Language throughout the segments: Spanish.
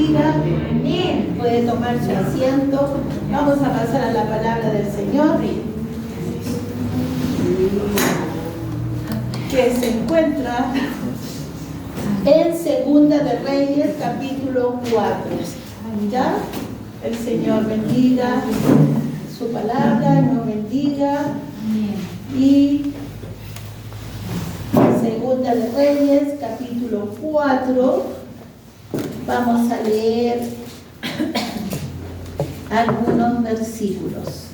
bendiga. Amén. Puede tomar su asiento. Vamos a pasar a la palabra del Señor, que se encuentra en Segunda de Reyes, capítulo 4. ¿Ya? El Señor bendiga su palabra, nos bendiga. Y Segunda de Reyes, capítulo 4, vamos a leer algunos versículos.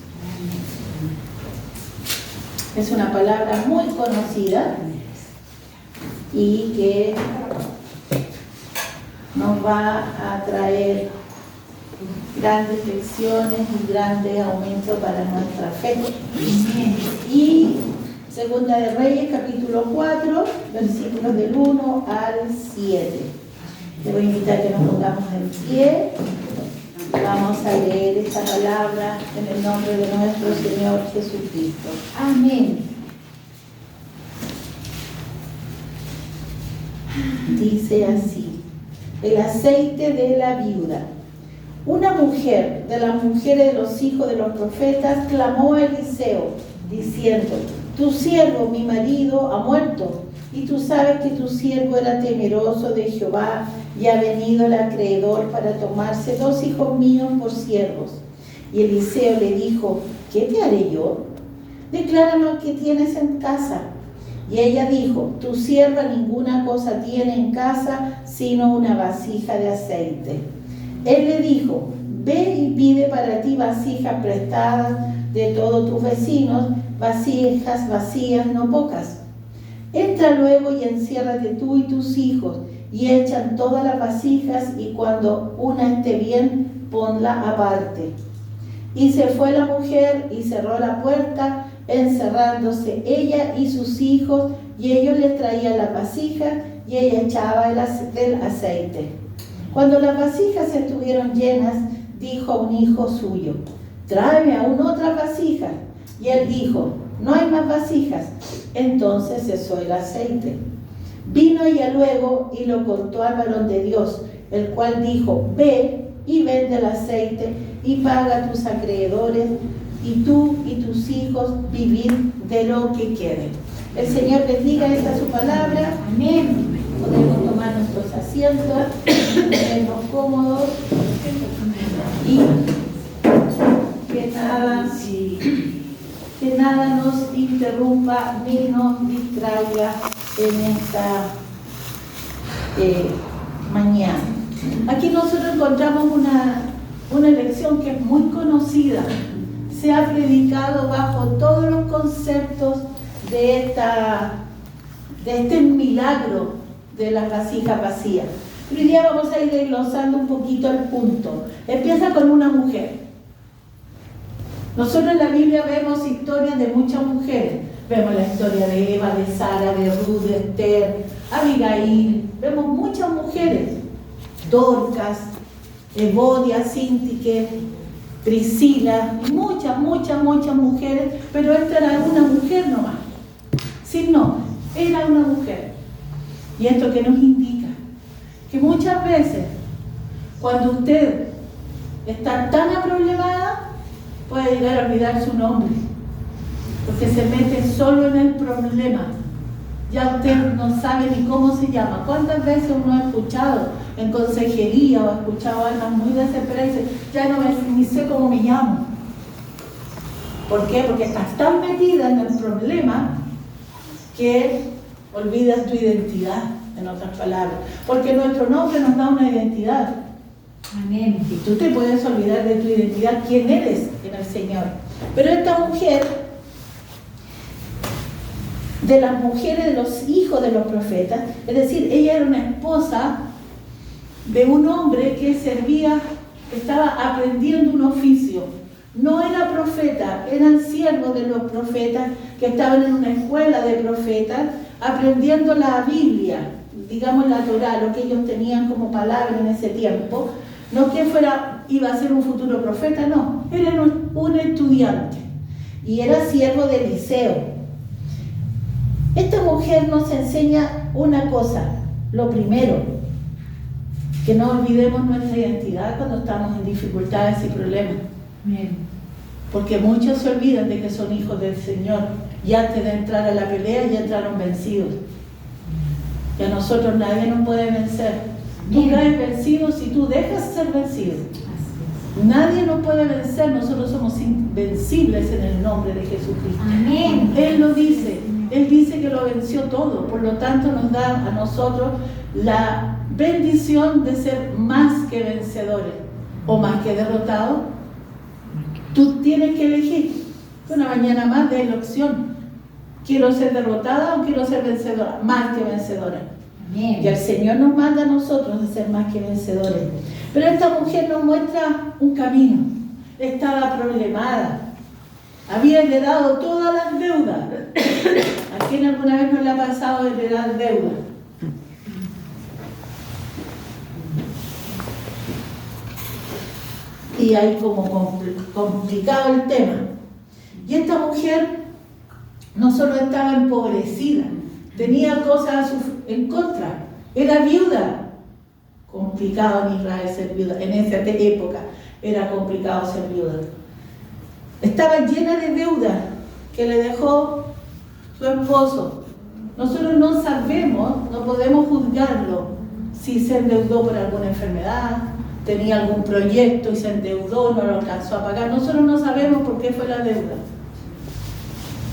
Es una palabra muy conocida y que nos va a traer grandes lecciones y grande aumento para nuestra fe. Y Segunda de Reyes, capítulo 4, versículos del 1 al 7. Le voy a invitar a que nos pongamos en pie. Vamos a leer esta palabra en el nombre de nuestro Señor Jesucristo. Amén. Dice así: el aceite de la viuda. Una mujer de las mujeres de los hijos de los profetas clamó a Eliseo, diciendo: tu siervo, mi marido, ha muerto, y tú sabes que tu siervo era temeroso de Jehová, y ha venido el acreedor para tomarse 2 hijos míos por siervos. Y Eliseo le dijo: ¿qué te haré yo? Declárame qué tienes en casa. Y ella dijo: tu sierva ninguna cosa tiene en casa, sino una vasija de aceite. Él le dijo: ve y pide para ti vasijas prestadas de todos tus vecinos, vasijas vacías, no pocas. Entra luego y enciérrate tú y tus hijos, y echan todas las vasijas, y cuando una esté bien, ponla aparte. Y se fue la mujer y cerró la puerta, encerrándose ella y sus hijos, y ellos les traían las vasijas, y ella echaba el aceite. Cuando las vasijas estuvieron llenas, dijo a un hijo suyo: tráeme aún otras vasijas. Y él dijo: no hay más vasijas. Entonces cesó el aceite. Vino ella luego y lo contó al varón de Dios, el cual dijo: ve y vende el aceite y paga a tus acreedores, y tú y tus hijos vivid de lo que quede. El Señor bendiga esta su palabra. Amén. Podemos tomar nuestros asientos, ponernos cómodos y que nada nos interrumpa ni nos distraiga en esta mañana. Aquí nosotros encontramos una lección que es muy conocida. Se ha predicado bajo todos los conceptos de este milagro de las vasijas vacías. Hoy día vamos a ir desglosando un poquito el punto. Empieza con una mujer. Nosotros en la Biblia vemos historias de muchas mujeres. Vemos la historia de Eva, de Sara, de Ruth, de Esther, Abigail. Vemos muchas mujeres. Dorcas, Evodia, Sintique, Priscila, muchas mujeres, pero esta era una mujer nomás. Sí, no, era una mujer. Y esto que nos indica que muchas veces, cuando usted está tan aproblemada, puede llegar a olvidar su nombre, porque se mete solo en el problema. Ya usted no sabe ni cómo se llama. ¿Cuántas veces uno ha escuchado en consejería o ha escuchado algo muy desesperado y dice: ya ni sé cómo me llamo? ¿Por qué? Porque estás tan metida en el problema que olvidas tu identidad, en otras palabras. Porque nuestro nombre nos da una identidad. Amén. Y tú te puedes olvidar de tu identidad, quién eres en el Señor. Pero esta mujer, de las mujeres de los hijos de los profetas, es decir, ella era una esposa de un hombre que servía, estaba aprendiendo un oficio. No era profeta, eran siervos de los profetas que estaban en una escuela de profetas aprendiendo la Biblia, digamos la Torá, lo que ellos tenían como palabra en ese tiempo. No que iba a ser un futuro profeta, no, era un estudiante y era siervo de Eliseo. Esta mujer nos enseña una cosa, lo primero, Que no olvidemos nuestra identidad cuando estamos en dificultades y problemas. Amén. Porque muchos se olvidan de que son hijos del Señor y antes de entrar a la pelea ya entraron vencidos. Y a nosotros nadie nos puede vencer. Tú caes vencido si tú dejas ser vencido. Nadie nos puede vencer, nosotros somos invencibles en el nombre de Jesucristo. Amén. Él lo dice, Él dice que lo venció todo, por lo tanto nos da a nosotros la bendición de ser más que vencedores o más que derrotados. Tú tienes que elegir. Una mañana más de la opción. ¿Quiero ser derrotada o quiero ser vencedora? Más que vencedora. Amén. Y el Señor nos manda a nosotros a ser más que vencedores. Pero esta mujer nos muestra un camino. Estaba problemada. Había heredado todas las deudas. ¿A quién alguna vez no le ha pasado heredar deuda? Y hay como complicado el tema. Y esta mujer no solo estaba empobrecida, tenía cosas en contra, era viuda. Complicado en Israel ser viuda, en esa época era complicado ser viuda. Estaba llena de deuda que le dejó su esposo. Nosotros no sabemos, no podemos juzgarlo si se endeudó por alguna enfermedad, tenía algún proyecto y se endeudó, no lo alcanzó a pagar. Nosotros no sabemos por qué fue la deuda.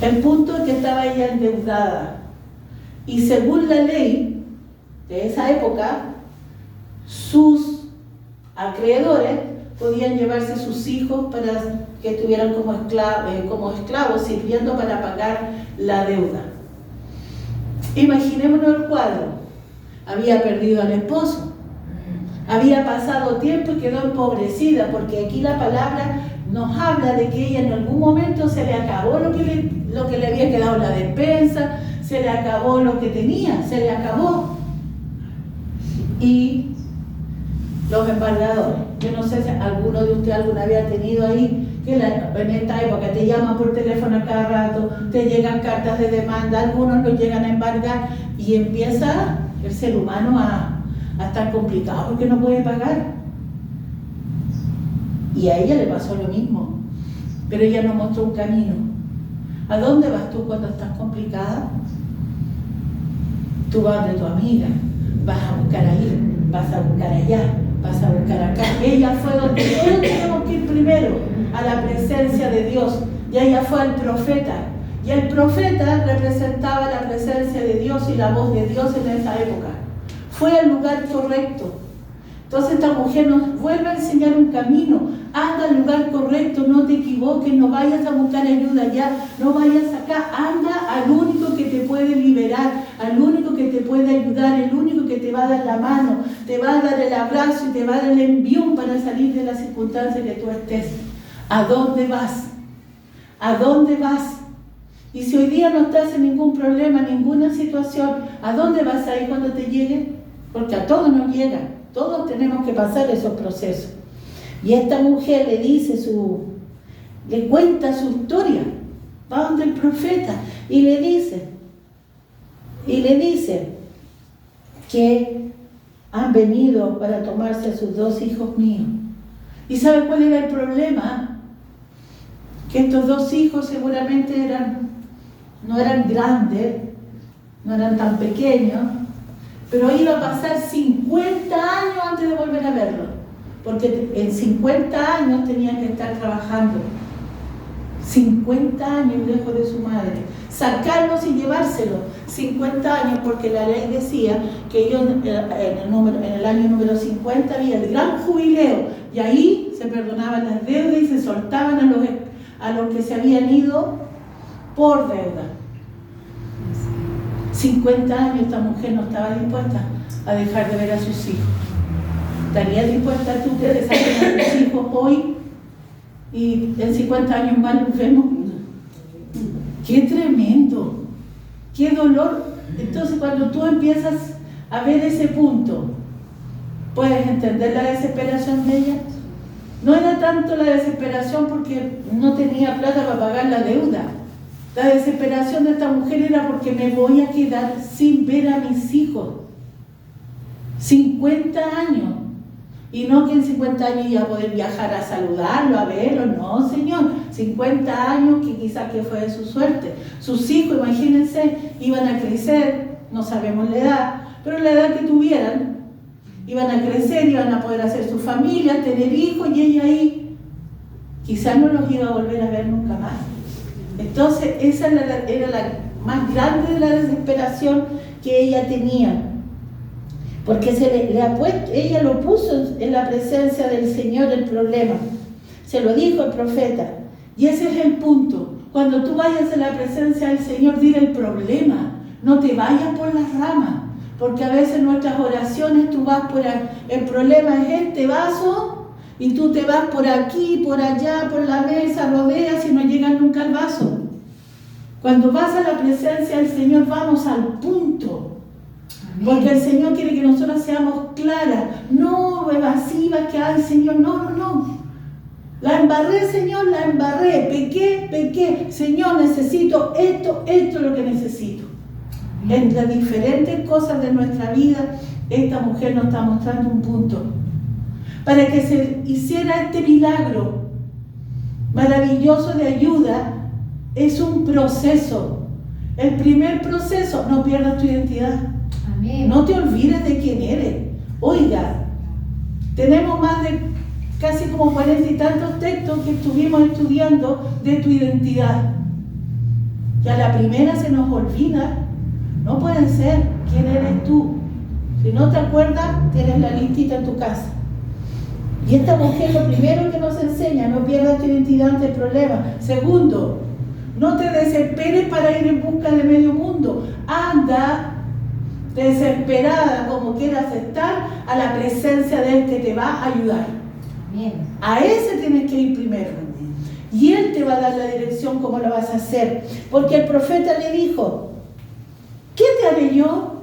El punto es que estaba ella endeudada. Y según la ley de esa época, sus acreedores podían llevarse a sus hijos para que estuvieran como esclavos sirviendo para pagar la deuda. Imaginémonos el cuadro. Había perdido al esposo, había pasado tiempo y quedó empobrecida, porque aquí la palabra nos habla de que ella en algún momento se le acabó lo que le había quedado en la despensa, se le acabó lo que tenía, se le acabó. Y los embargadores, yo no sé si alguno de ustedes alguna vez ha tenido ahí, que en esta época te llaman por teléfono a cada rato, te llegan cartas de demanda, algunos los llegan a embargar y empieza el ser humano a estar complicado porque no puede pagar. Y a ella le pasó lo mismo, pero ella nos mostró un camino. ¿A dónde vas tú cuando estás complicada? Tú vas de tu amiga, vas a buscar ahí, vas a buscar allá, vas a buscar acá. Ella fue donde todos tenemos que ir primero, a la presencia de Dios. Y ella fue al profeta. Y el profeta representaba la presencia de Dios y la voz de Dios en esa época. Fue al lugar correcto. Entonces esta mujer nos vuelve a enseñar un camino. Anda al lugar correcto, no te equivoques, no vayas a buscar ayuda allá, no vayas acá. Anda al único que te puede liberar, al único que te puede ayudar, el único que te va a dar la mano, te va a dar el abrazo y te va a dar el envión para salir de la circunstancia que tú estés. ¿A dónde vas? ¿A dónde vas? Y si hoy día no estás en ningún problema, ninguna situación, ¿a dónde vas a ir cuando te llegue? Porque a todos nos llega, todos tenemos que pasar esos procesos. Y esta mujer le cuenta su historia, va donde el profeta y le dice que han venido para tomarse a sus 2 hijos míos. ¿Y sabe cuál era el problema? Que estos 2 hijos seguramente no eran grandes, no eran tan pequeños, pero iba a pasar 50 años antes de volver a verlo, porque en 50 años tenían que estar trabajando, 50 años lejos de su madre, sacarlos y llevárselos, 50 años, porque la ley decía que ellos en el año número 50 había el gran jubileo, y ahí se perdonaban las deudas y se soltaban a los que se habían ido por deuda. 50 años esta mujer no estaba dispuesta a dejar de ver a sus hijos. ¿Estarías dispuesta tú de dejar a tus hijos hoy y en 50 años más los vemos? ¡Qué tremendo! ¡Qué dolor! Entonces cuando tú empiezas a ver ese punto, ¿puedes entender la desesperación de ella? No era tanto la desesperación porque no tenía plata para pagar la deuda. La desesperación de esta mujer era porque me voy a quedar sin ver a mis hijos. 50 años. Y no que en 50 años iba a poder viajar a saludarlo, a verlo, no, Señor. 50 años que quizás que fue de su suerte. Sus hijos, imagínense, iban a crecer, no sabemos la edad, pero la edad que tuvieran, iban a crecer, iban a poder hacer su familia, tener hijos, y ella ahí quizás no los iba a volver a ver nunca más. Entonces esa era la más grande de la desesperación que ella tenía, porque ella lo puso en la presencia del Señor el problema, se lo dijo el profeta, y ese es el punto. Cuando tú vayas a la presencia del Señor, dile el problema, no te vayas por las ramas, porque a veces nuestras oraciones tú vas por el problema es este vaso, y tú te vas por aquí, por allá, por la mesa, rodeas y no llegas nunca al vaso. Cuando vas a la presencia del Señor, vamos al punto. Amén. Porque el Señor quiere que nosotros seamos claras, no evasivas, que ay Señor, no. La embarré, Señor, la embarré, pequé, Señor, necesito esto es lo que necesito. Amén. En las diferentes cosas de nuestra vida, esta mujer nos está mostrando un punto. Para que se hiciera este milagro maravilloso de ayuda, es un proceso. El primer proceso, no pierdas tu identidad. Amén. No te olvides de quién eres. Oiga, tenemos más de casi como 40 y tantos textos que estuvimos estudiando de tu identidad. Ya la primera se nos olvida. No puede ser. ¿Quién eres tú? Si no te acuerdas, tienes la listita en tu casa. Y esta mujer lo primero que nos enseña, no pierdas tu identidad ante el problema. Segundo, no te desesperes para ir en busca de medio mundo. Anda desesperada como quieras estar a la presencia de Él que te va a ayudar. Bien. A ese tienes que ir primero. Y Él te va a dar la dirección cómo lo vas a hacer. Porque el profeta le dijo, ¿qué te haré yo?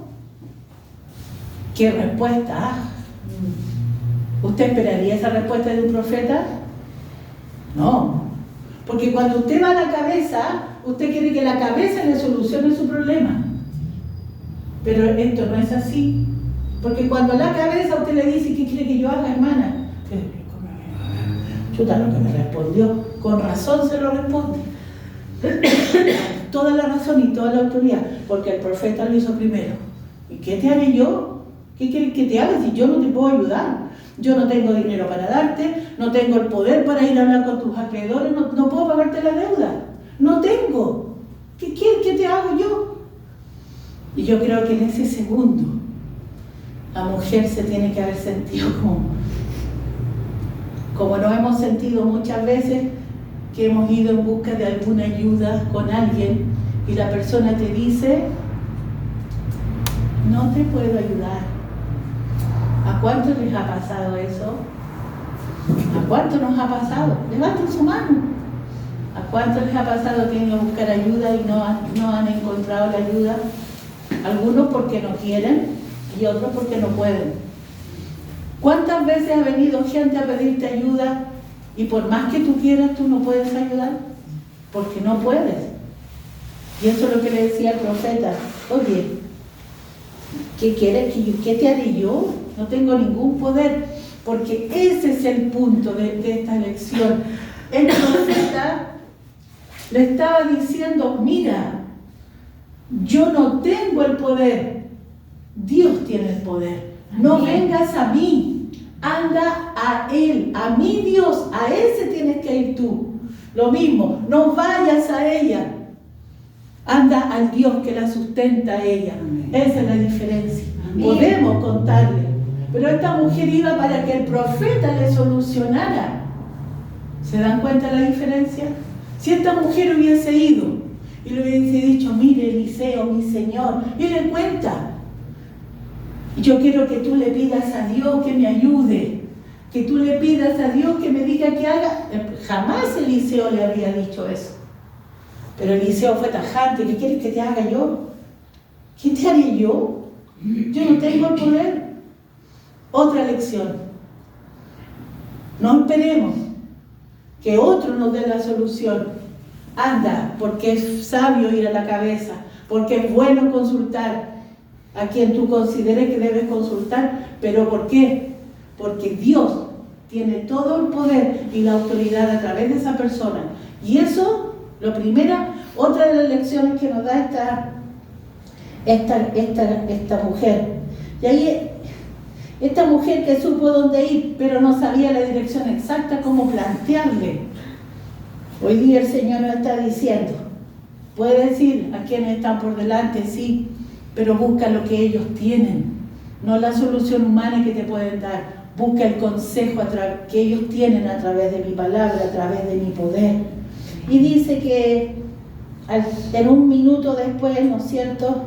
¿Qué respuesta? ¿Usted esperaría esa respuesta de un profeta? No. Porque cuando usted va a la cabeza, usted quiere que la cabeza le solucione su problema. Pero esto no es así. Porque cuando la cabeza usted le dice, ¿qué quiere que yo haga, hermana? Chuta, lo que me respondió. Con razón se lo responde. Toda la razón y toda la autoridad. Porque el profeta lo hizo primero. ¿Y qué te haré yo? ¿Qué quieres que te haga si yo no te puedo ayudar? Yo no tengo dinero para darte, no tengo el poder para ir a hablar con tus acreedores, no puedo pagarte la deuda. No tengo. ¿Qué te hago yo? Y yo creo que en ese segundo la mujer se tiene que haber sentido como nos hemos sentido muchas veces, que hemos ido en busca de alguna ayuda con alguien y la persona te dice, no te puedo ayudar. ¿A cuántos les ha pasado eso? ¿A cuántos nos ha pasado? Levanten su mano. ¿A cuántos les ha pasado que han ido a buscar ayuda y no han encontrado la ayuda? Algunos porque no quieren y otros porque no pueden. ¿Cuántas veces ha venido gente a pedirte ayuda y por más que tú quieras, tú no puedes ayudar? Porque no puedes. Y eso es lo que le decía el profeta. Oye, ¿qué quieres? ¿Qué te haré yo? No tengo ningún poder, porque ese es el punto de esta lección. El profeta le estaba diciendo, mira, yo no tengo el poder, Dios tiene el poder. No vengas a mí, anda a Él, a mi Dios, a ese tienes que ir tú. Lo mismo, no vayas a ella, anda al Dios que la sustenta a ella. Esa es la diferencia. Podemos contarle. Pero esta mujer iba para que el profeta le solucionara. ¿Se dan cuenta la diferencia? Si esta mujer hubiese ido y le hubiese dicho, mire Eliseo, mi Señor, y le cuenta, yo quiero que tú le pidas a Dios que me ayude, que tú le pidas a Dios que me diga qué haga. Jamás Eliseo le había dicho eso. Pero Eliseo fue tajante. ¿Qué quieres que te haga yo? ¿Qué te haré yo? Yo no tengo el poder. Otra lección. No esperemos que otro nos dé la solución. Anda, porque es sabio ir a la cabeza, porque es bueno consultar a quien tú consideres que debes consultar. ¿Pero por qué? porque Dios tiene todo el poder y la autoridad a través de esa persona. Y eso, otra de las lecciones que nos da esta mujer. Y ahí, esta mujer que supo dónde ir, pero no sabía la dirección exacta, cómo plantearle. Hoy día el Señor nos está diciendo, puede decir a quienes están por delante, sí, pero busca lo que ellos tienen, no la solución humana que te pueden dar. Busca el consejo que ellos tienen a través de mi palabra, a través de mi poder. Y dice que en un minuto después, ¿no es cierto?,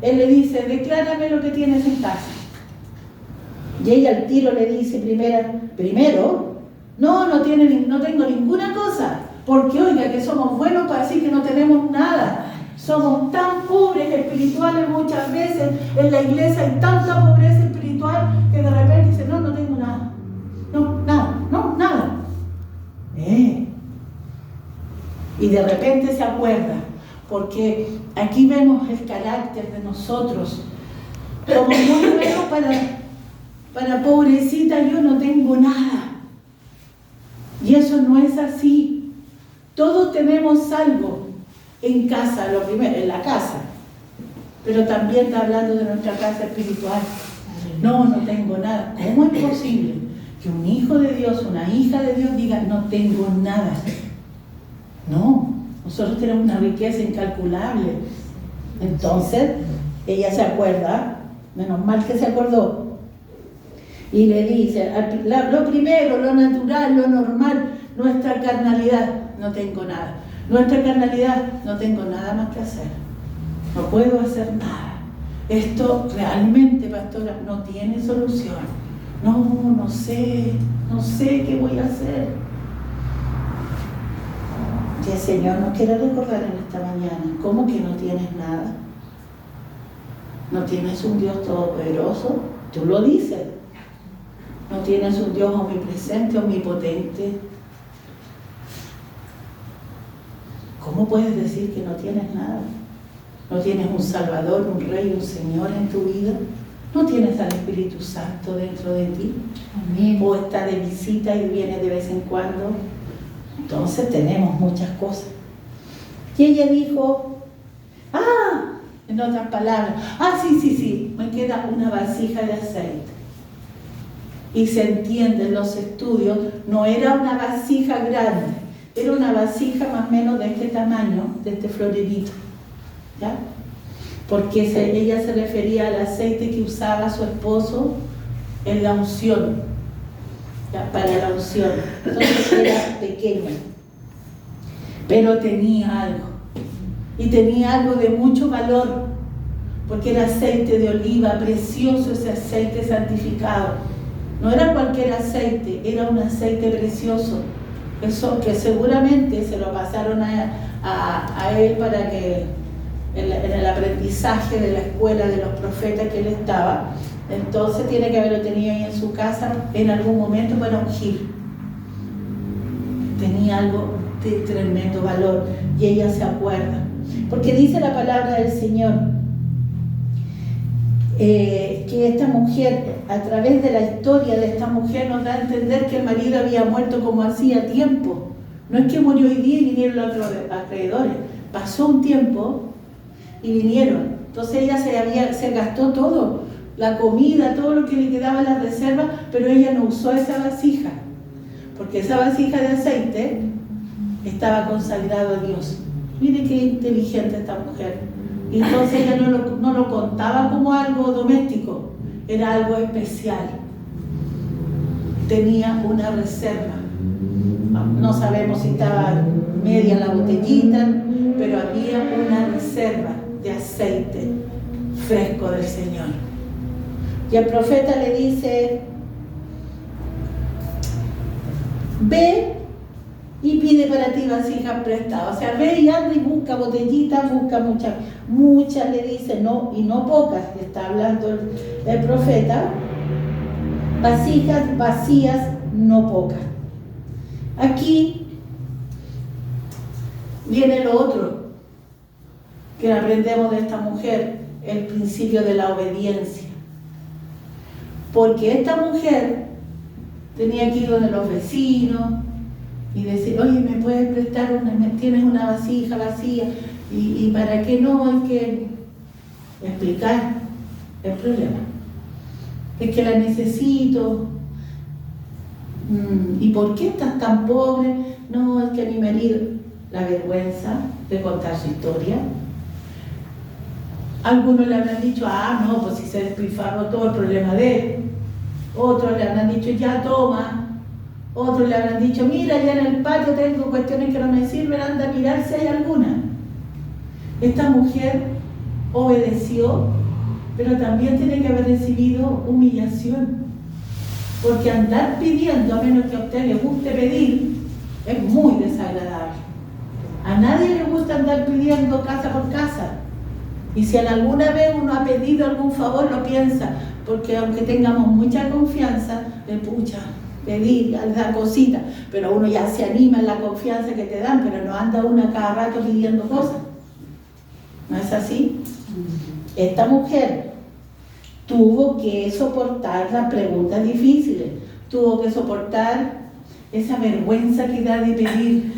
él le dice, declárame lo que tienes en casa. Y ella al tiro le dice primero, no tengo ninguna cosa, porque oiga que somos buenos para decir que no tenemos nada. Somos tan pobres espirituales muchas veces, en la iglesia hay tanta pobreza espiritual que de repente dice, no tengo nada. Nada. Y de repente se acuerda, porque aquí vemos el carácter de nosotros. Somos muy buenos para pobrecita, yo no tengo nada. Y eso no es así. Todos tenemos algo en casa, lo primero, en la casa. Pero también está hablando de nuestra casa espiritual. No tengo nada. ¿Cómo es posible que un hijo de Dios, una hija de Dios diga, no tengo nada? No, nosotros tenemos una riqueza incalculable. Entonces, ella se acuerda, menos mal que se acordó, y le dice, lo primero, lo natural, lo normal, nuestra carnalidad, no tengo nada. Nuestra carnalidad, no tengo nada más que hacer. No puedo hacer nada. Esto realmente, pastora, no tiene solución. No sé qué voy a hacer. Y el Señor nos quiere recordar en esta mañana, ¿cómo que no tienes nada? ¿No tienes un Dios todopoderoso? Tú lo dices. ¿No tienes un Dios omnipresente, omnipotente? ¿Cómo puedes decir que no tienes nada? ¿No tienes un Salvador, un Rey, un Señor en tu vida? ¿No tienes al Espíritu Santo dentro de ti? Amén. ¿O está de visita y viene de vez en cuando? Entonces tenemos muchas cosas. Y ella dijo, en otras palabras, sí, me queda una vasija de aceite. Y se entiende en los estudios, no era una vasija grande, era una vasija más o menos de este tamaño, de este florerito, ¿ya? Porque ella se refería al aceite que usaba su esposo en la unción, ¿ya? Para la unción. Entonces era pequeña, pero tenía algo, y tenía algo de mucho valor, porque era aceite de oliva, precioso ese aceite santificado. No era cualquier aceite, era un aceite precioso. Eso que seguramente se lo pasaron a él para que en el aprendizaje de la escuela de los profetas que él estaba, entonces tiene que haberlo tenido ahí en su casa en algún momento para ungir. Tenía algo de tremendo valor y ella se acuerda, porque dice la palabra del Señor que esta mujer, a través de la historia de esta mujer, nos da a entender que el marido había muerto como hacía tiempo. No es que murió hoy día y vinieron los acreedores. Pasó un tiempo y vinieron. Entonces ella se gastó todo, la comida, todo lo que le quedaba en la reserva, pero ella no usó esa vasija, porque esa vasija de aceite estaba consagrado a Dios. Mire qué inteligente esta mujer. Y entonces ella no lo contaba como algo doméstico, era algo especial. Tenía una reserva. No sabemos si estaba media la botellita, pero había una reserva de aceite fresco del Señor. Y el profeta le dice, ve y pide para ti vasijas prestadas. O sea, ve y anda y busca botellitas, busca muchas le dice, no, y no pocas, le está hablando el profeta, vasijas vacías, no pocas. Aquí viene lo otro que aprendemos de esta mujer, el principio de la obediencia. Porque esta mujer tenía que ir donde los vecinos y decir, oye, ¿me puedes prestar tienes una vasija vacía? ¿Y para qué no? Es que explicar el problema. Es que la necesito. ¿Y por qué estás tan pobre? No, es que mi marido, la vergüenza de contar su historia. Algunos le habrán dicho, no, pues si se despilfarró todo el problema de él. Otros le habrán dicho, ya toma. Otros le habrán dicho, mira, ya en el patio tengo cuestiones que no me sirven, anda a mirar si hay alguna. Esta mujer obedeció, pero también tiene que haber recibido humillación. Porque andar pidiendo, a menos que a usted le guste pedir, es muy desagradable. A nadie le gusta andar pidiendo casa por casa. Y si alguna vez uno ha pedido algún favor, lo piensa, porque aunque tengamos mucha confianza, pedir, da cosita, pero uno ya se anima en la confianza que te dan, pero no anda uno a cada rato pidiendo cosas. ¿No es así? Esta mujer tuvo que soportar las preguntas difíciles, tuvo que soportar esa vergüenza que da de pedir.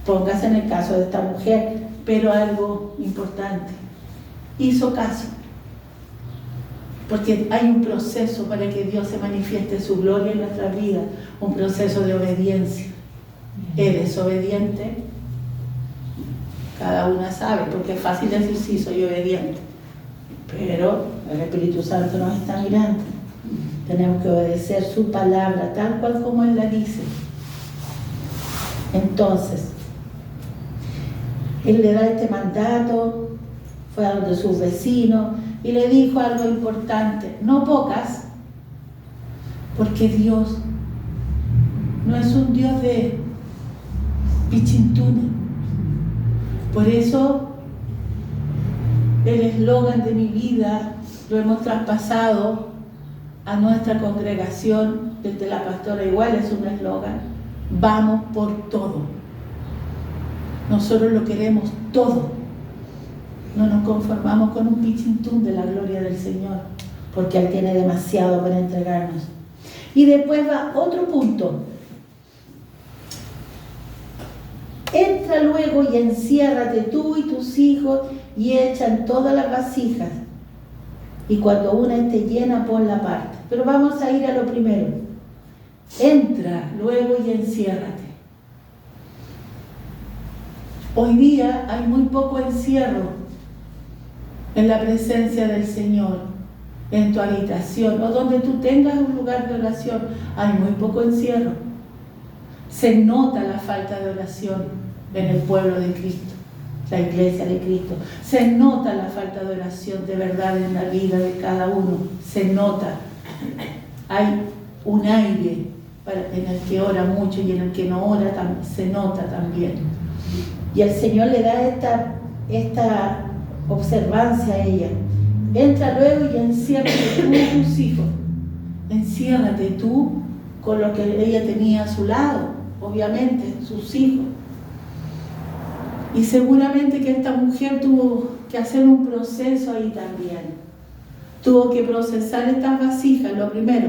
Póngase en el caso de esta mujer, pero algo importante, hizo caso, porque hay un proceso para que Dios se manifieste su gloria en nuestras vidas, un proceso de obediencia. ¿Eres obediente? Cada una sabe, porque es fácil decir sí, soy obediente, pero el Espíritu Santo nos está mirando. Tenemos que obedecer su palabra tal cual como Él la dice. Entonces, Él le da este mandato, fue a donde sus vecinos y le dijo algo importante, no pocas, porque Dios no es un Dios de pichintuna. Por eso el eslogan de mi vida lo hemos traspasado a nuestra congregación, desde la pastora igual es un eslogan, vamos por todo. Nosotros lo queremos todo. No nos conformamos con un pichintún de la gloria del Señor, porque Él tiene demasiado para entregarnos. Y después va otro punto. Entra luego y enciérrate tú y tus hijos y echan todas las vasijas. Y cuando una esté llena, ponla aparte. Pero vamos a ir a lo primero. Entra luego y enciérrate. Hoy día hay muy poco encierro en la presencia del Señor, en tu habitación o donde tú tengas un lugar de oración. Hay muy poco encierro. Se nota la falta de oración en el pueblo de Cristo, la iglesia de Cristo. Se nota la falta de oración de verdad en la vida de cada uno. Se nota. Hay un aire en el que ora mucho y en el que no ora, se nota también. Y el Señor le da esta observancia a ella. Entra luego y enciérrate tú y tus hijos. Enciérrate tú con lo que ella tenía a su lado, obviamente, sus hijos. Y seguramente que esta mujer tuvo que hacer un proceso ahí también. Tuvo que procesar estas vasijas, lo primero,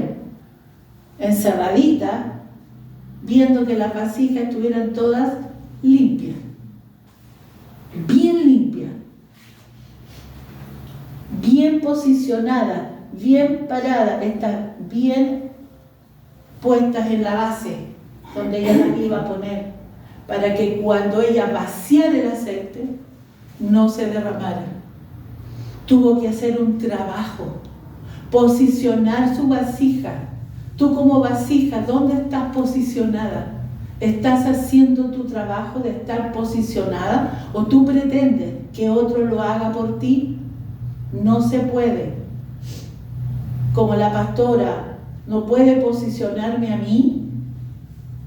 encerraditas, viendo que las vasijas estuvieran todas limpias, bien limpias, bien posicionadas, bien paradas, están bien puestas en la base donde ella las iba a poner, para que cuando ella vaciara el aceite no se derramara. Tuvo que hacer un trabajo, posicionar su vasija. Tú como vasija, ¿dónde estás posicionada? ¿Estás haciendo tu trabajo de estar posicionada o tú pretendes que otro lo haga por ti? No se puede. Como la pastora no puede posicionarme a mí,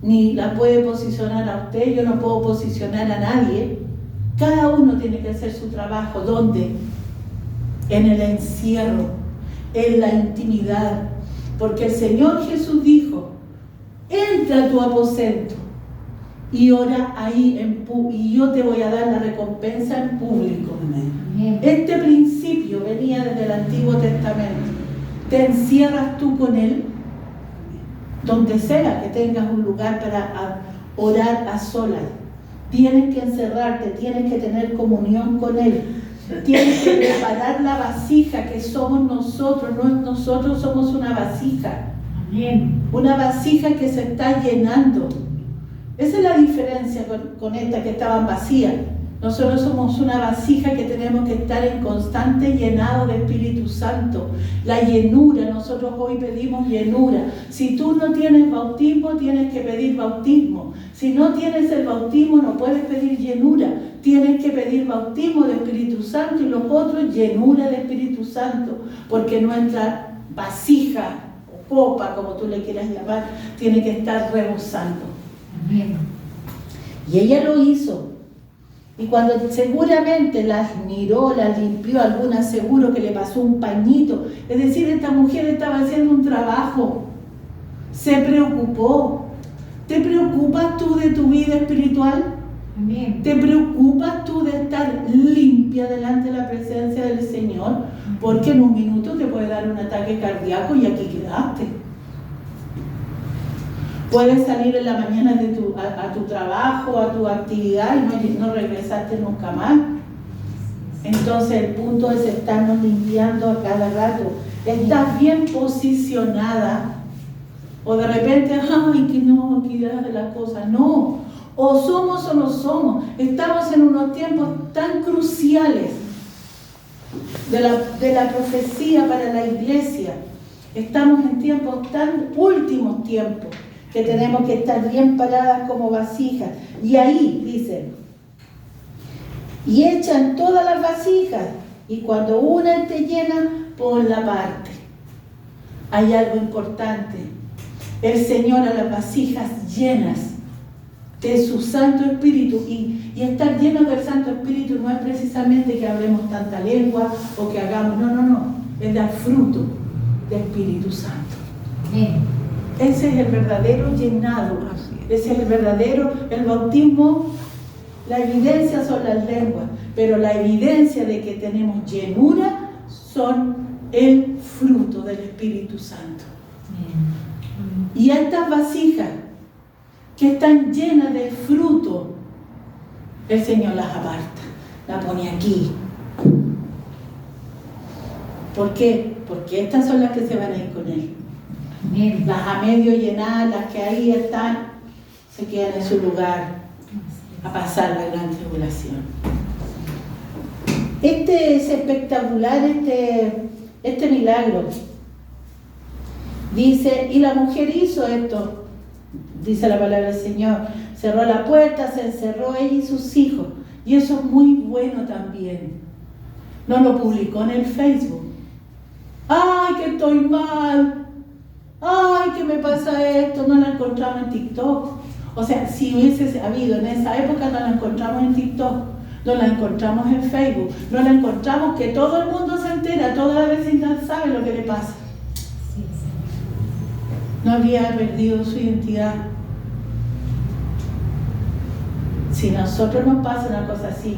ni la puede posicionar a usted, yo no puedo posicionar a nadie. Cada uno tiene que hacer su trabajo. ¿Dónde? En el encierro, en la intimidad. Porque el Señor Jesús dijo, entra a tu aposento y ora ahí y yo te voy a dar la recompensa en público. Amén. Este principio venía desde el Antiguo Testamento. ¿Te encierras tú con Él? Donde sea que tengas un lugar para orar a solas. Tienes que encerrarte, tienes que tener comunión con Él. Tienes que preparar la vasija que somos nosotros. Nosotros somos una vasija. Amén. Una vasija que se está llenando. Esa es la diferencia con esta que estaban vacías. Nosotros somos una vasija que tenemos que estar en constante llenado de Espíritu Santo. La llenura, nosotros hoy pedimos llenura. Si tú no tienes bautismo, tienes que pedir bautismo. Si no tienes el bautismo, no puedes pedir llenura. Tienes que pedir bautismo de Espíritu Santo y los otros llenura de Espíritu Santo. Porque nuestra vasija o copa, como tú le quieras llamar, tiene que estar rebosando. Amén. Y ella lo hizo. Y cuando seguramente las miró, las limpió, alguna seguro que le pasó un pañito. Es decir, esta mujer estaba haciendo un trabajo. Se preocupó. ¿Te preocupas tú de tu vida espiritual? Amén. ¿Te preocupas tú de estar limpia delante de la presencia del Señor? Porque en un minuto te puede dar un ataque cardíaco y aquí quedaste. Puedes salir en la mañana a tu trabajo, a tu actividad y no regresaste nunca más. Entonces el punto es estarnos limpiando a cada rato. Estás bien posicionada. O de repente, ay, que no, que ya de las cosas. No. O somos o no somos. Estamos en unos tiempos tan cruciales de la profecía para la iglesia. Estamos en tiempos tan últimos tiempos que tenemos que estar bien paradas como vasijas. Y ahí dice, y echan todas las vasijas, y cuando una esté llena, ponla aparte. Hay algo importante. El Señor a las vasijas llenas de su Santo Espíritu, y estar llenos del Santo Espíritu no es precisamente que hablemos tanta lengua o que hagamos, no, es dar fruto del Espíritu Santo. Amén. Ese es el verdadero llenado, ese es el bautismo. La evidencia son las lenguas, pero la evidencia de que tenemos llenura son el fruto del Espíritu Santo. Y estas vasijas que están llenas de fruto, el Señor las aparta, la pone aquí. ¿Por qué? Porque estas son las que se van a ir con Él. Amén. Las a medio llenar, las que ahí están, se quedan en su lugar a pasar la gran tribulación. Este es espectacular, este milagro. Dice, y la mujer hizo esto, dice la palabra del Señor, cerró la puerta, se encerró ella y sus hijos. Y eso es muy bueno también. No lo publicó en el Facebook. ¡Ay, que estoy mal! ¡Ay, que me pasa esto! No la encontramos en TikTok. O sea, si hubiese habido en esa época, no la encontramos en TikTok. No la encontramos en Facebook. No la encontramos que todo el mundo se entera, toda la vecindad sabe lo que le pasa. No habría perdido su identidad. Si a nosotros nos pasa una cosa así,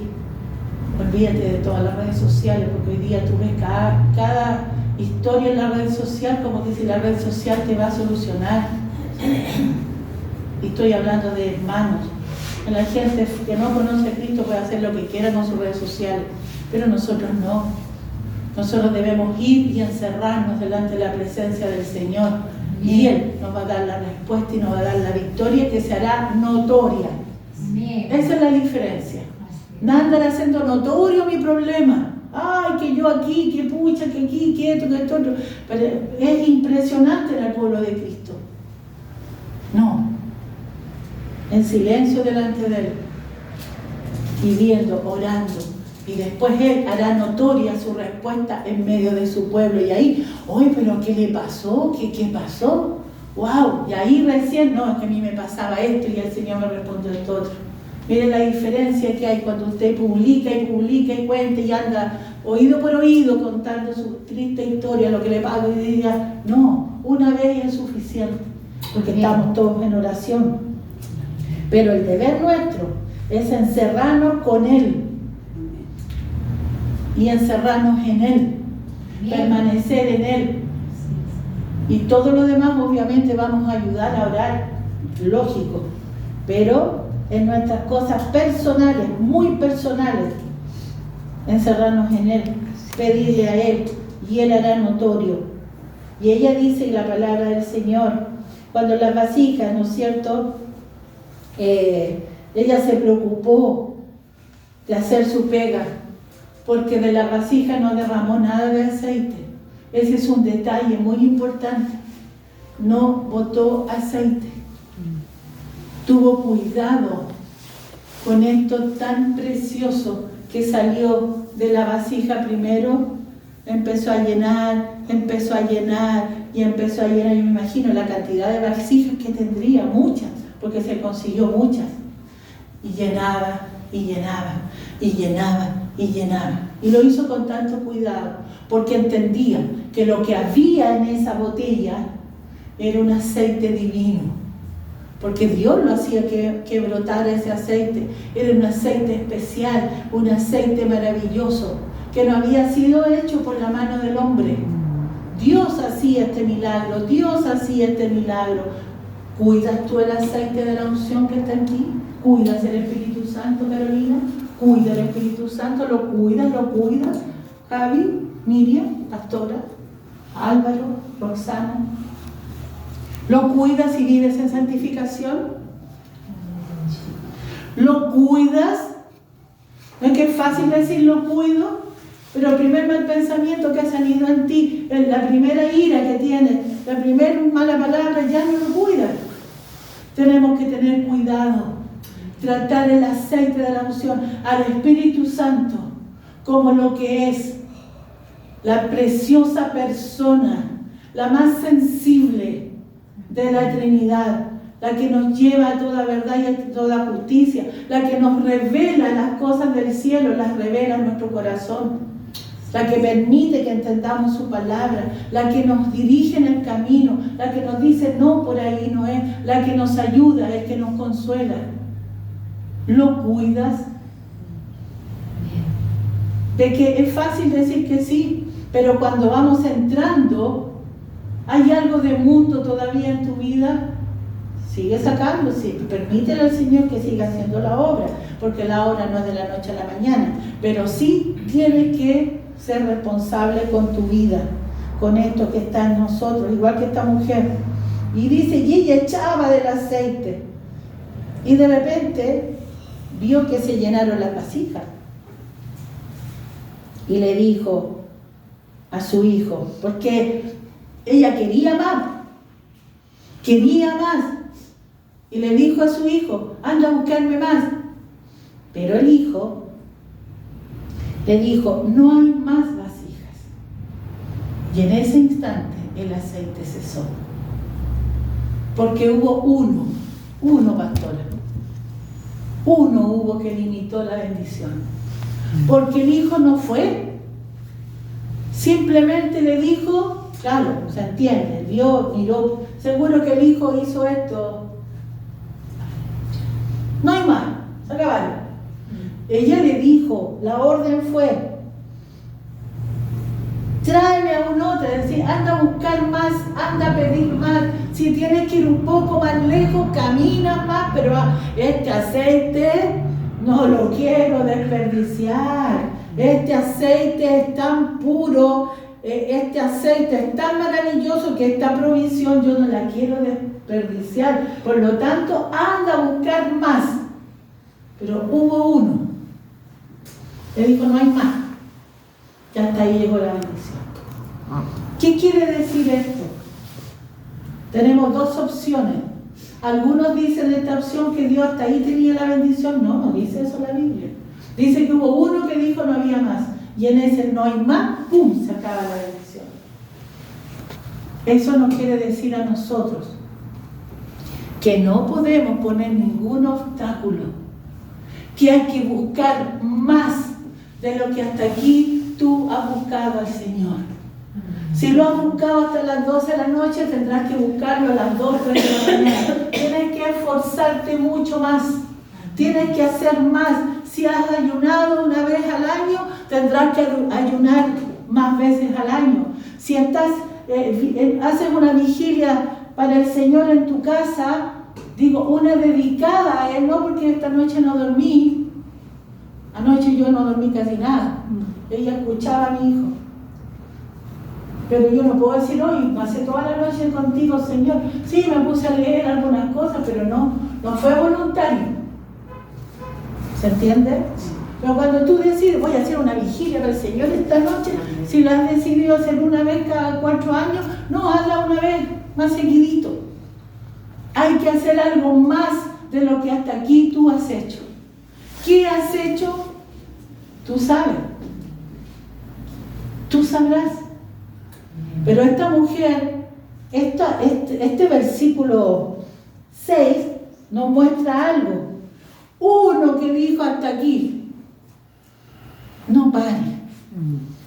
olvídate de todas las redes sociales, porque hoy día tú ves cada historia en la red social como que si la red social te va a solucionar. Y estoy hablando de hermanos. La gente que no conoce a Cristo puede hacer lo que quiera con sus redes sociales, pero nosotros no. Nosotros debemos ir y encerrarnos delante de la presencia del Señor, y Él nos va a dar la respuesta y nos va a dar la victoria que se hará notoria. Esa es la diferencia. No andar haciendo notorio mi problema. Ay, que yo aquí, que pucha, que aquí, que esto, que esto, otro. Pero es impresionante en el pueblo de Cristo. No. En silencio delante de Él, pidiendo, orando. Y después Él hará notoria su respuesta en medio de su pueblo. Y ahí, oye, pero ¿qué le pasó? ¿Qué pasó? ¡Wow! Y ahí recién, no, es que a mí me pasaba esto y el Señor me respondió esto otro. Miren la diferencia que hay cuando usted publica y cuenta y anda oído por oído contando su triste historia, lo que le pasa y diga, no, una vez es suficiente, porque estamos todos en oración. Pero el deber nuestro es encerrarnos con Él y encerrarnos en Él, permanecer en Él, Y todo lo demás obviamente vamos a ayudar a orar, lógico, pero en nuestras cosas personales, muy personales, encerrarnos en Él, pedirle a Él, y Él hará notorio. Y ella dice en la palabra del Señor, cuando las vasijas, ¿no es cierto?, ella se preocupó de hacer su pega, porque de la vasija no derramó nada de aceite. Ese es un detalle muy importante. No botó aceite. Tuvo cuidado con esto tan precioso que salió de la vasija primero. Empezó a llenar, empezó a llenar y empezó a llenar. Yo me imagino la cantidad de vasijas que tendría, muchas, porque se consiguió muchas. Y llenaba, y llenaba, y llenaba, y llenaba. Y lo hizo con tanto cuidado, porque entendía que lo que había en esa botella era un aceite divino. Porque Dios lo hacía que brotara ese aceite. Era un aceite especial, un aceite maravilloso, que no había sido hecho por la mano del hombre. Dios hacía este milagro, Dios hacía este milagro. ¿Cuidas tú el aceite de la unción que está en ti? ¿Cuidas el Espíritu Santo, Carolina? ¿Cuida el Espíritu Santo? ¿Lo cuidas? ¿Lo cuidas? Javi, Miriam, Pastora, Álvaro, Roxana. ¿Lo cuidas y vives en santificación? ¿Lo cuidas? No es que es fácil decir lo cuido, pero el primer mal pensamiento que ha salido en ti, la primera ira que tienes, la primera mala palabra, ya no lo cuidas. Tenemos que tener cuidado. Tratar el aceite de la unción al Espíritu Santo como lo que es la preciosa persona, la más sensible de la Trinidad, la que nos lleva a toda verdad y a toda justicia, la que nos revela las cosas del cielo, las revela en nuestro corazón, la que permite que entendamos su palabra, la que nos dirige en el camino, la que nos dice no, por ahí no es, la que nos ayuda, el que nos consuela. ¿Lo cuidas? De que es fácil decir que sí, pero cuando vamos entrando, ¿hay algo de mundo todavía en tu vida? Sigue sacando, sí, permítele al Señor que siga haciendo la obra, porque la obra no es de la noche a la mañana, pero sí tienes que ser responsable con tu vida, con esto que está en nosotros, igual que esta mujer. Y dice, y ella echaba del aceite, y de repente vio que se llenaron las vasijas. Y le dijo a su hijo, porque ella quería más. Y le dijo a su hijo, anda a buscarme más. Pero el hijo le dijo, no hay más vasijas. Y en ese instante el aceite cesó. Porque hubo uno, pastora. Uno hubo que limitó la bendición. Porque el hijo no fue. Simplemente le dijo, claro, se entiende, Dios miró, seguro que el hijo hizo esto. No hay más, se acabaron. Ella le dijo, la orden fue, tráeme a un otro, es decir, anda a buscar más, anda a pedir más. Si tienes que ir un poco más lejos, camina más, pero este aceite no lo quiero desperdiciar. Este aceite es tan puro, este aceite es tan maravilloso que esta provisión yo no la quiero desperdiciar. Por lo tanto, anda a buscar más. Pero hubo uno. Le dijo, no hay más. Ya hasta ahí llegó la bendición. ¿Qué quiere decir esto? Tenemos dos opciones. Algunos dicen esta opción que Dios hasta ahí tenía la bendición. No, no dice eso la Biblia. Dice que hubo uno que dijo no había más. Y en ese no hay más, ¡pum!, se acaba la bendición. Eso nos quiere decir a nosotros que no podemos poner ningún obstáculo, que hay que buscar más de lo que hasta aquí tú has buscado al Señor. Si lo has buscado hasta las 12 de la noche, tendrás que buscarlo a las 2 de la mañana. Tienes que esforzarte mucho más. Tienes que hacer más. Si has ayunado una vez al año, tendrás que ayunar más veces al año. Si estás haces una vigilia para el Señor en tu casa, digo, una dedicada a Él, no porque esta noche no dormí. Anoche yo no dormí casi nada. Ella escuchaba a mi hijo. Pero yo no puedo decir, hoy pasé toda la noche contigo, Señor. Sí, me puse a leer algunas cosas, pero no fue voluntario. ¿Se entiende? Pero cuando tú decides, voy a hacer una vigilia para el Señor esta noche, si lo has decidido hacer una vez cada 4 años, no, hazla una vez, más seguidito. Hay que hacer algo más de lo que hasta aquí tú has hecho. ¿Qué has hecho? Tú sabes. Tú sabrás. Pero esta mujer, este versículo 6 nos muestra algo. Uno que dijo hasta aquí, no pare,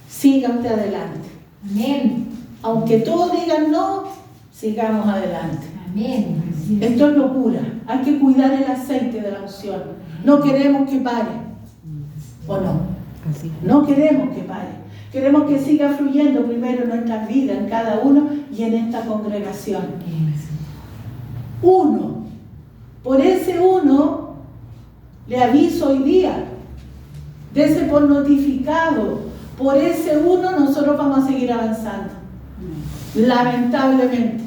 siga usted adelante. Amén. Aunque todos digan no, sigamos adelante. Amén. Esto es locura. Hay que cuidar el aceite de la unción. No queremos que pare. ¿O no? No queremos que pare. Queremos que siga fluyendo primero en nuestras vidas, en cada uno y en esta congregación. Uno. Por ese uno, le aviso hoy día, dese por notificado. Por ese uno nosotros vamos a seguir avanzando. Lamentablemente.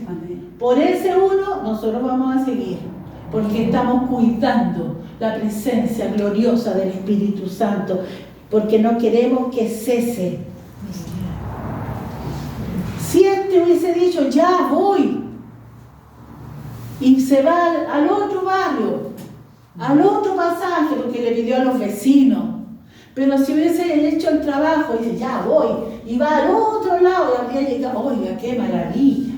Por ese uno nosotros vamos a seguir. Porque estamos cuidando la presencia gloriosa del Espíritu Santo. Porque no queremos que cese. Si este hubiese dicho, ya voy, y se va al otro barrio, al otro pasaje, porque le pidió a los vecinos, pero si hubiese hecho el trabajo, y dice, ya voy, y va al otro lado, y habría llegado, oiga, qué maravilla,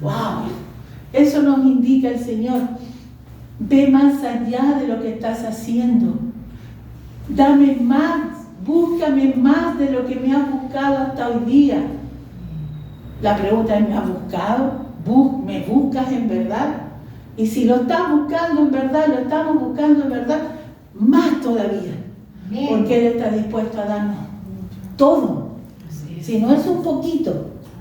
wow, eso nos indica el Señor, ve más allá de lo que estás haciendo, dame más, búscame más de lo que me has buscado hasta hoy día. La pregunta es, ¿me has buscado? ¿Me buscas en verdad? Y si lo estás buscando en verdad, lo estamos buscando en verdad, más todavía. Amén. Porque Él está dispuesto a darnos todo. Si no es un poquito.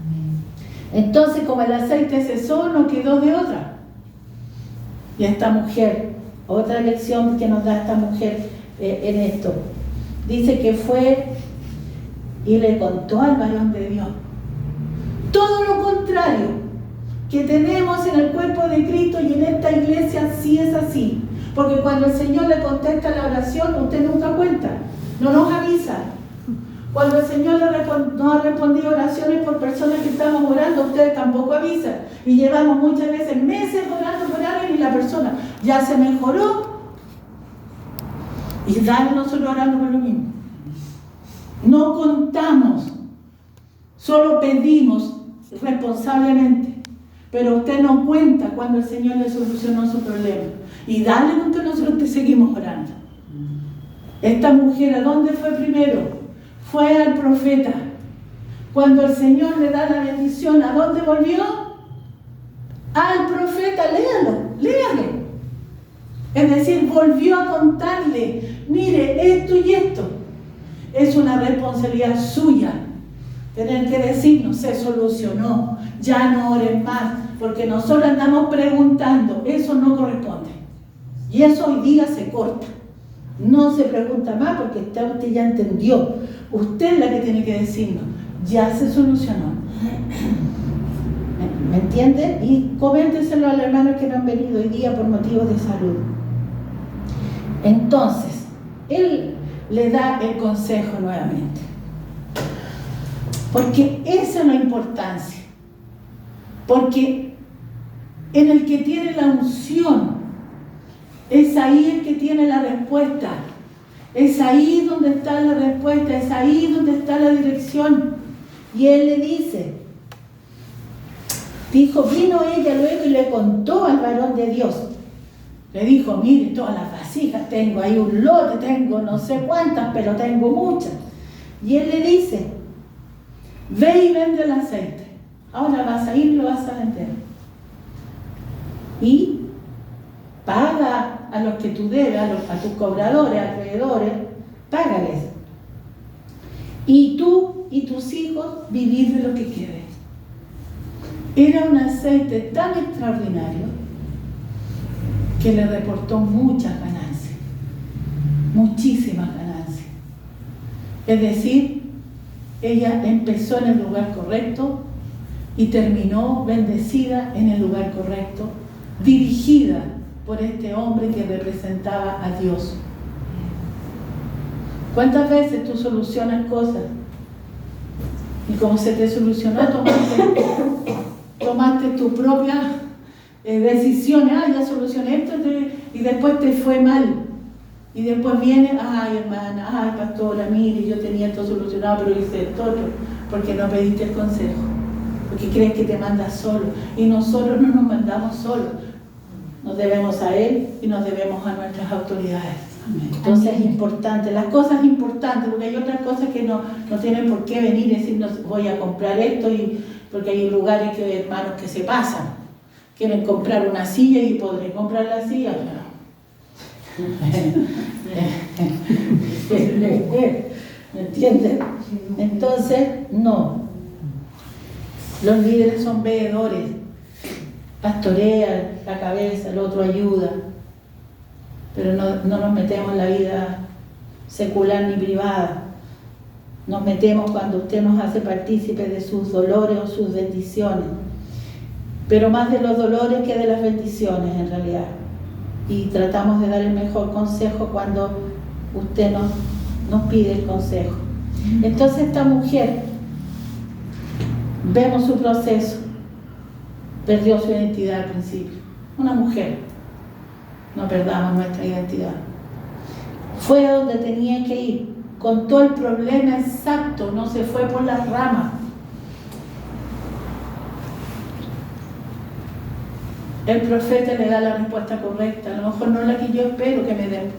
Amén. Entonces, como el aceite cesó, no quedó de otra. Y esta mujer, otra lección que nos da esta mujer en esto, dice que fue y le contó al varón de Dios. Todo lo contrario que tenemos en el cuerpo de Cristo y en esta iglesia sí es así. Porque cuando el Señor le contesta la oración, usted nunca cuenta, no nos avisa. Cuando el Señor nos ha respondido oraciones por personas que estamos orando, ustedes tampoco avisan. Y llevamos muchas veces meses orando por alguien y la persona ya se mejoró. Y dale nosotros orando por lo mismo. No contamos, solo pedimos responsablemente, pero usted no cuenta cuando el Señor le solucionó su problema. Y dale con que nosotros te seguimos orando. Esta mujer, ¿a dónde fue primero? Fue al profeta. Cuando el Señor le da la bendición, ¿a dónde volvió? Al profeta, léalo. Es decir, volvió a contarle, mire, esto y esto. Es una responsabilidad suya. Tener que decirnos, se solucionó, ya no ores más, porque nosotros andamos preguntando, eso no corresponde. Y eso hoy día se corta. No se pregunta más porque usted ya entendió. Usted es la que tiene que decirnos, ya se solucionó. ¿Me entiende? Y coménteselo a los hermanos que no han venido hoy día por motivos de salud. Entonces, él le da el consejo nuevamente. Porque esa es la importancia. Porque en el que tiene la unción, es ahí el que tiene la respuesta. Es ahí donde está la respuesta, es ahí donde está la dirección. Y él le dijo, vino ella luego y le contó al varón de Dios. Le dijo, mire, todas las vasijas, tengo ahí un lote, tengo no sé cuántas, pero tengo muchas. Y él le dice, ve y vende el aceite. Ahora vas a ir y lo vas a vender. Y paga a los que tú debes, a tus cobradores, acreedores, págales. Y tú y tus hijos vivir de lo que quede. Era un aceite tan extraordinario que le reportó muchas ganancias, muchísimas ganancias. Es decir, ella empezó en el lugar correcto y terminó bendecida en el lugar correcto, dirigida por este hombre que representaba a Dios. ¿Cuántas veces tú solucionas cosas y como se te solucionó, tomaste tu propia decisión? Ya solucioné esto y después te fue mal. Y después viene, ay hermana, ay pastora, mire, yo tenía esto solucionado, pero hice esto otro, porque no pediste el consejo, porque crees que te mandas solo. Y nosotros no nos mandamos solos, nos debemos a Él y nos debemos a nuestras autoridades. Entonces es importante, las cosas importantes, porque hay otras cosas que no tienen por qué venir y decirnos voy a comprar esto, porque hay lugares que hermanos que se pasan, quieren comprar una silla y podré comprar la silla. ¿Me entiendes? Entonces, no. Los líderes son veedores, pastorean la cabeza, el otro ayuda, pero no nos metemos en la vida secular ni privada. Nos metemos cuando usted nos hace partícipes de sus dolores o sus bendiciones, pero más de los dolores que de las bendiciones en realidad. Y tratamos de dar el mejor consejo cuando usted nos pide el consejo. Entonces esta mujer, vemos su proceso, perdió su identidad al principio. Una mujer, no perdamos nuestra identidad. Fue a donde tenía que ir, contó el problema exacto, no se fue por las ramas. El profeta le da la respuesta correcta, a lo mejor no la que yo espero que me dé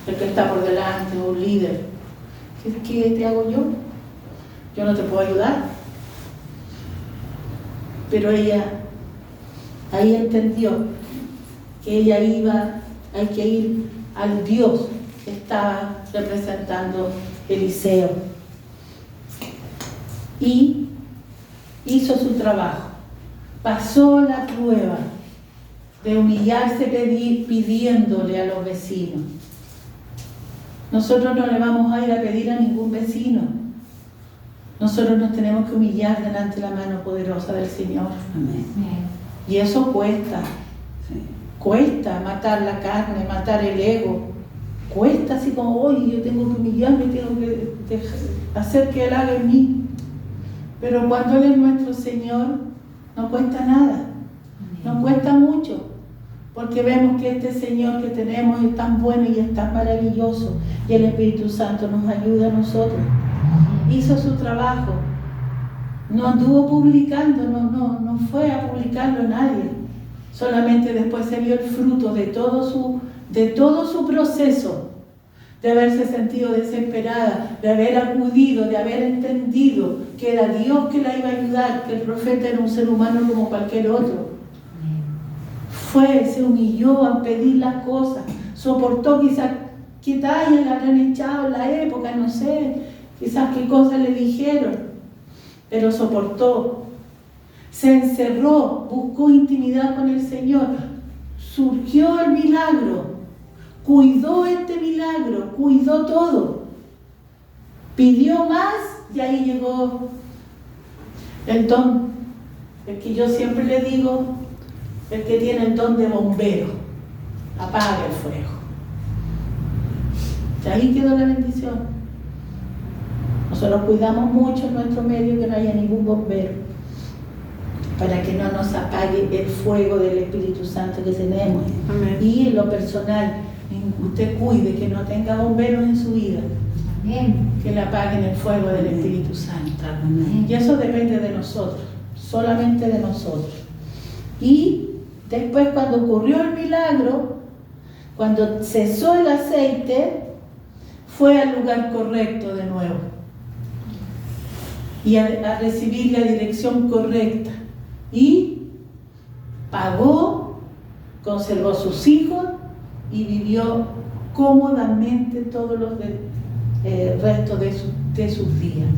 el que está por delante o un líder. ¿Qué te hago yo? Yo no te puedo ayudar. Pero ella ahí entendió que ella hay que ir al Dios que estaba representando Eliseo. Y hizo su trabajo. Pasó la prueba de humillarse pidiéndole a los vecinos. Nosotros no le vamos a ir a pedir a ningún vecino. Nosotros nos tenemos que humillar delante de la mano poderosa del Señor. Amén. Y eso cuesta. Sí. Cuesta matar la carne, matar el ego. Cuesta así como, oye, yo tengo que humillarme, tengo que hacer que Él haga en mí. Pero cuando Él es nuestro Señor, no cuesta nada, no cuesta mucho, porque vemos que este Señor que tenemos es tan bueno y es tan maravilloso, y el Espíritu Santo nos ayuda a nosotros. Hizo su trabajo, no anduvo publicando, no fue a publicarlo nadie, solamente después se vio el fruto de todo su proceso, de haberse sentido desesperada, de haber acudido, de haber entendido que era Dios que la iba a ayudar, que el profeta era un ser humano como cualquier otro. Fue, se humilló a pedir las cosas, soportó quizás qué talla le habrán echado en la época, no sé, quizás qué cosas le dijeron, pero soportó, se encerró, buscó intimidad con el Señor, surgió el milagro. Cuidó este milagro, cuidó todo. Pidió más y ahí llegó el don. El que yo siempre le digo, el que tiene el don de bombero, apaga el fuego. Y ahí quedó la bendición. Nosotros cuidamos mucho en nuestro medio que no haya ningún bombero, para que no nos apague el fuego del Espíritu Santo que tenemos. Amén. Y en lo personal, usted cuide que no tenga bomberos en su vida, que le apaguen el fuego del Espíritu Santo. Y eso depende de nosotros, solamente de nosotros. Y después, cuando ocurrió el milagro, cuando cesó el aceite, fue al lugar correcto de nuevo y a recibir la dirección correcta, y pagó, conservó sus hijos y vivió cómodamente todos los restos de sus días,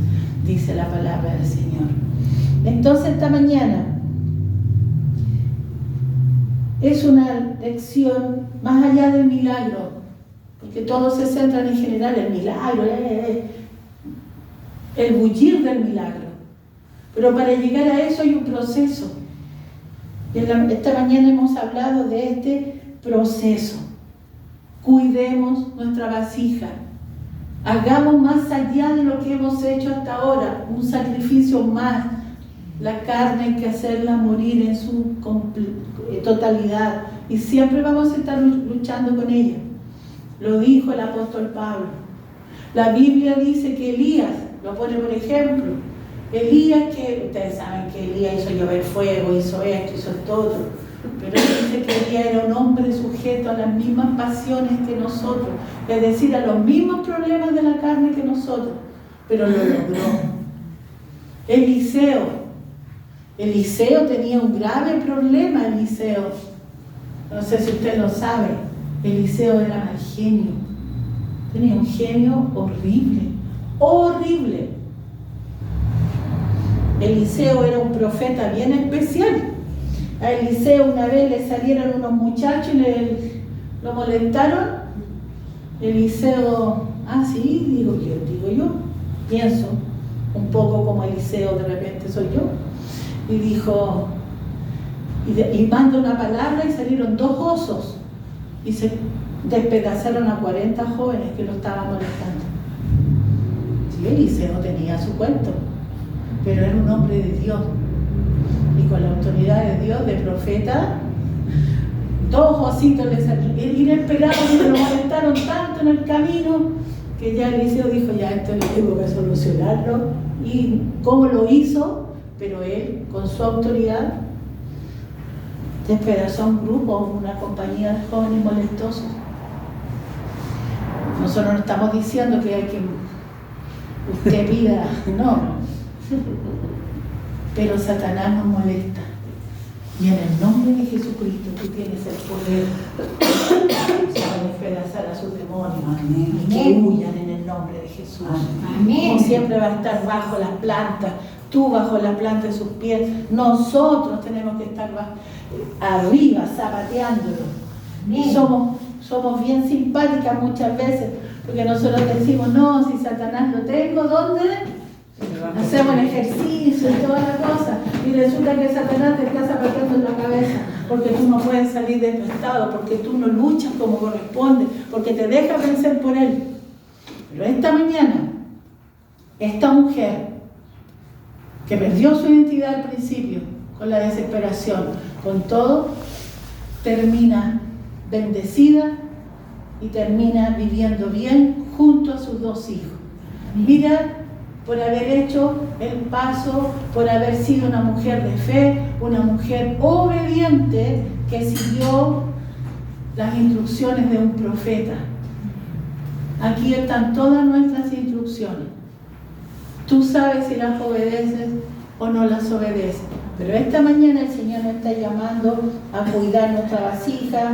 dice la palabra del Señor. Entonces esta mañana es una lección más allá del milagro, porque todos se centran en general en el milagro, el bullir del milagro. Pero para llegar a eso hay un proceso. Y esta mañana hemos hablado de este proceso. Cuidemos nuestra vasija. Hagamos más allá de lo que hemos hecho hasta ahora, un sacrificio más. La carne hay que hacerla morir en su totalidad. Y siempre vamos a estar luchando con ella. Lo dijo el apóstol Pablo. La Biblia dice que Elías, lo pone por ejemplo, Elías, que ustedes saben que Elías hizo llover fuego, hizo esto, hizo esto otro, pero dice que Elías era un hombre sujeto a las mismas pasiones que nosotros, es decir, a los mismos problemas de la carne que nosotros, pero lo logró. Eliseo tenía un grave problema. Eliseo, no sé si usted lo sabe, Eliseo era mal genio, tenía un genio horrible. Eliseo era un profeta bien especial. A Eliseo una vez le salieron unos muchachos y lo molestaron. Eliseo, sí, digo yo, pienso un poco como Eliseo de repente soy yo. Y dijo, y manda una palabra y salieron 2 osos y se despedazaron a 40 jóvenes que lo estaban molestando. Sí, Eliseo tenía su cuento, pero era un hombre de Dios, y con la autoridad de Dios, de profeta, 2 ositos le salieron, inesperados, se lo molestaron tanto en el camino, que ya Eliseo dijo, ya esto le tengo que solucionarlo, y cómo lo hizo, pero él, con su autoridad, despedazó a un grupo, una compañía de jóvenes molestosos. Nosotros no estamos diciendo que hay que usted pida, no, pero Satanás nos molesta, y en el nombre de Jesucristo tú tienes el poder para despedazar a sus demonios. Amén. Y que huyan en el nombre de Jesús. Amén. Como siempre va a estar bajo las plantas, tú bajo la planta de sus pies, nosotros tenemos que estar arriba zapateándolo. Y somos bien simpáticas muchas veces, porque nosotros decimos, no, si Satanás lo tengo, ¿dónde? Hacemos el ejercicio y toda la cosa, y resulta que Satanás te está zapateando en la cabeza, porque tú no puedes salir de tu estado, porque tú no luchas como corresponde, porque te dejas vencer por él. Pero esta mañana, esta mujer que perdió su identidad al principio, con la desesperación, con todo, termina bendecida y termina viviendo bien junto a sus 2 hijos. Mira, por haber hecho el paso, por haber sido una mujer de fe, una mujer obediente que siguió las instrucciones de un profeta. Aquí están todas nuestras instrucciones. Tú sabes si las obedeces o no las obedeces. Pero esta mañana el Señor nos está llamando a cuidar nuestra vasija,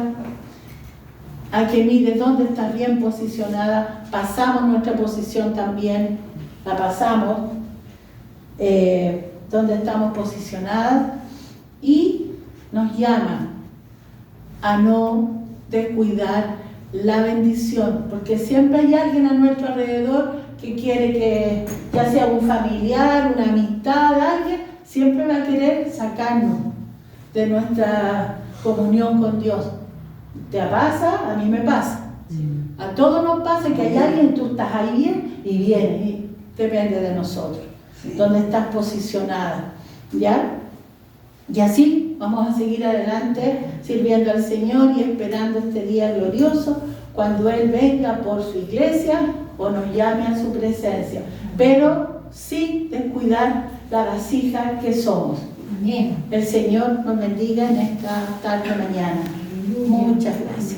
a que mire dónde está bien posicionada. Pasamos nuestra posición también, la pasamos, donde estamos posicionadas, y nos llama a no descuidar la bendición, porque siempre hay alguien a nuestro alrededor que quiere que, ya sea un familiar, una amistad, alguien, siempre va a querer sacarnos de nuestra comunión con Dios. ¿Te pasa? A mí me pasa. A todos nos pasa que hay alguien, tú estás ahí bien y vienes, y depende de nosotros, donde estás posicionada, ¿ya? Y así vamos a seguir adelante sirviendo al Señor y esperando este día glorioso, cuando Él venga por su iglesia o nos llame a su presencia, pero sin descuidar la vasija que somos. Amén. El Señor nos bendiga en esta tarde mañana. Muchas gracias.